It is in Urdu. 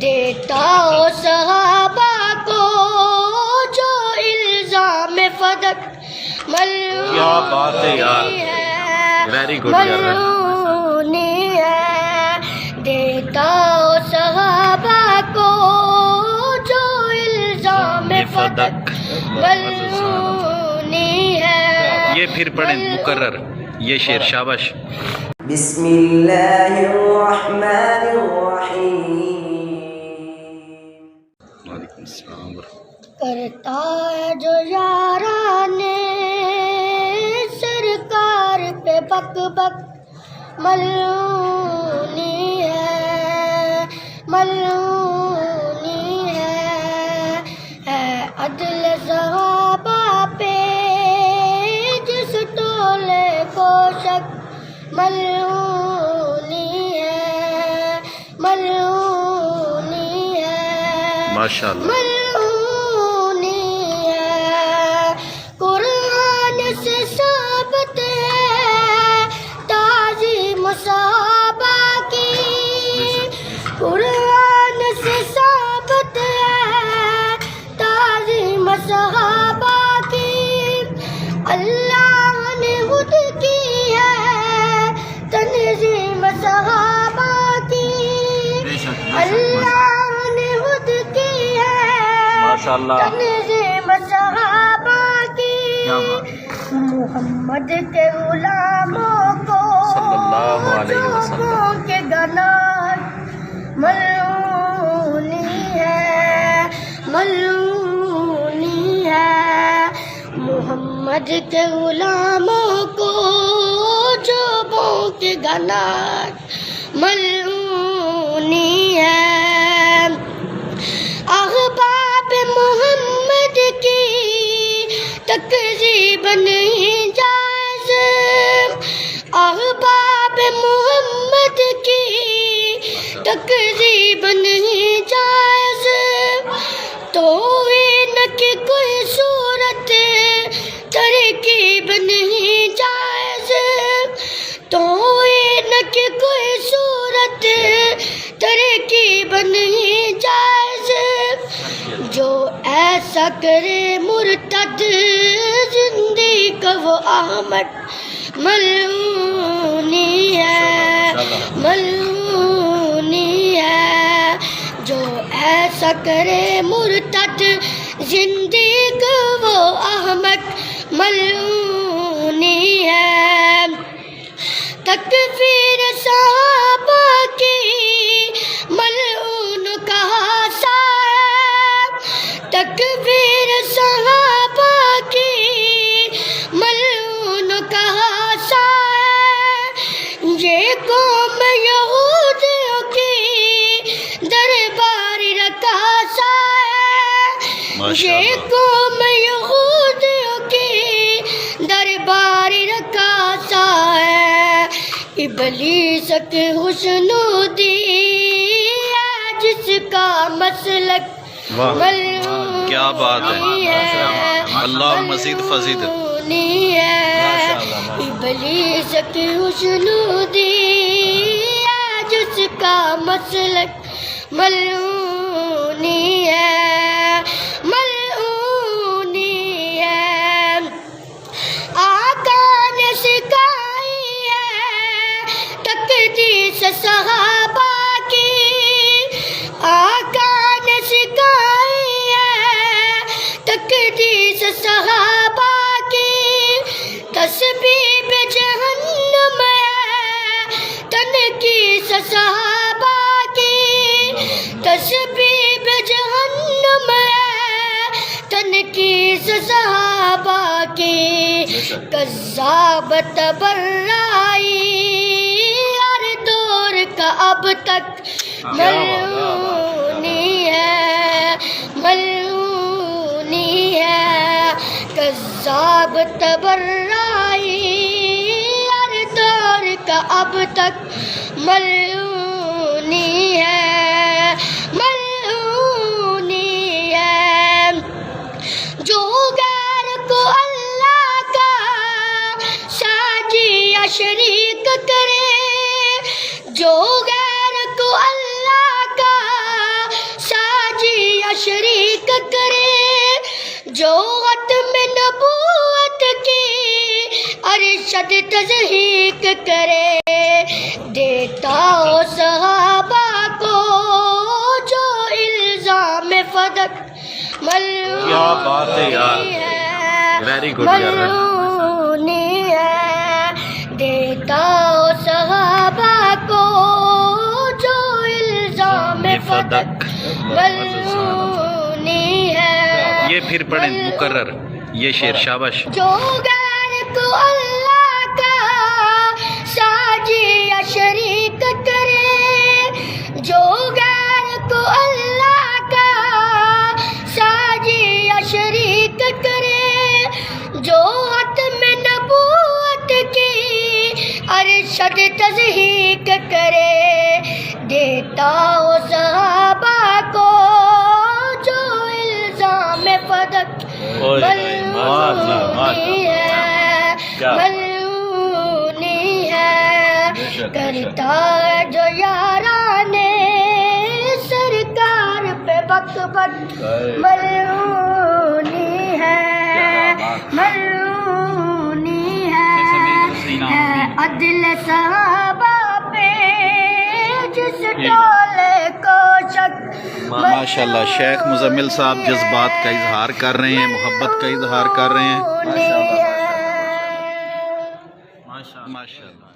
دیتا ہو صحابہ کو جو الزام فدق کیا بات ہے یار، ویری گڈ یار، ملعونی ہے، دیتا ہو صحابہ کو جو الزام فدق ملعونی ہے۔ یہ پھر پڑھیں مکرر یہ شعر، شاباش۔ بسم اللہ الرحمن الرحیم۔ وعلیکم السلام ورحمۃ کرتا ہے جو یارانے سرکار پہ بک بک ملعونی ہے، ملعونی ہے عدل صحابہ پہ جس ٹولے کو شک ملعونی ہے، ملعونی ہے، ماشاء اللہ۔ ملعونی ہے۔ قرآن سے ثابت ہے تعظیم صحابہ کی، قرآن سے ثابت ہے تعظیم صحابہ کی، اللہ نے خود کی ہے تنظیم صحابہ کی، اللہ نے خود کی ہے ماشاء اللہ، تنظیم صحابہ کی، محمد کے غلاموں کو صلی اللہ علیہ وسلم لوگوں کے گناہ ملعونی ہے، ملعونی ہے، محمد کے غلاموں کو جو کے گناہ ملعونی ہے، احباب محمد کی تکذیب نہیں جائز، احباب محمد کی تکذیب نہیں جائز، توہین کی کوئی صورت ترکیب نہیں جائز، توہین کی کوئی صورت ترکیب نہیں جائز، جو ایسا کرے مرتد زندگی وہ احمد ملعونی ہے، ملعونی ہے، جو ایسا کرے مرتد زندگی وہ احمد ملعونی ہے، تکفیر صحابہ کی ملعون کہا سا ہے، تکفیر صحابہ کی ملعون کہا سا ہے، یہ قوم یہودیوں کی دربار رکھا سا ہے، یہ قوم یہودیوں کی دربار رکھا سا ہے، ابلیس کے حسنودی ہے جس کا مسلک ملعونی کیا بات ہے، اللہ مزید فزید، ملعونی ہے، ابلیس کی حسنودی ہے جس کا مسلک ملعونی ہے، ملعونی ہے، آقا نے سکھائی ہے تقدیس صحابہ کی، آقا نے سکھائی ہے تقدیس صحابہ کی، تسبیح جہنم ہے تنکیس صحابہ کی، تسبیح جہنم ہے تنکیس صحابہ کی، کذاب تبرائی ہر دور کا اب تک ملعونی ہے، ملعونی ہے، کذاب تبرائی ہر دور کا اب تک ملعونی ہے، ملعونی ہے، جو غیر کو اللہ کا ساجی یا شریک کرے، جو غیر کو اللہ کا جو ختم نبوت کی ارشد تضحیق کرے، دیتا ہو صحابہ کو جو الزام فدق کیا بات ہے یار، ویری گڈ یار، ملعونی ہے، دیتا ہو صحابہ کو جو الزام فدق ملعونی ہے۔ یہ پھر پڑھیں مکرر یہ شعر، شاباش۔ جو غیر کو اللہ کا ساجی یا شریک کرے، جو غیر کو اللہ کا ساجی یا شریک کرے، جو ختم نبوت کی ارشد تضحیق کرے، دیتا ہو صحابہ کو جو الزام فدق ملعونی ہے، ملعونی ہے، کرتا ہے جو یارانے سرکار پہ بک بک ملعونی ہے، ملعونی ہے عدل صحابہ پہ جس ڈالے کو شک۔ ماشاء اللہ شیخ مزمل صاحب جذبات کا اظہار کر رہے ہیں، محبت کا اظہار کر رہے ہیں، ماشاء اللہ۔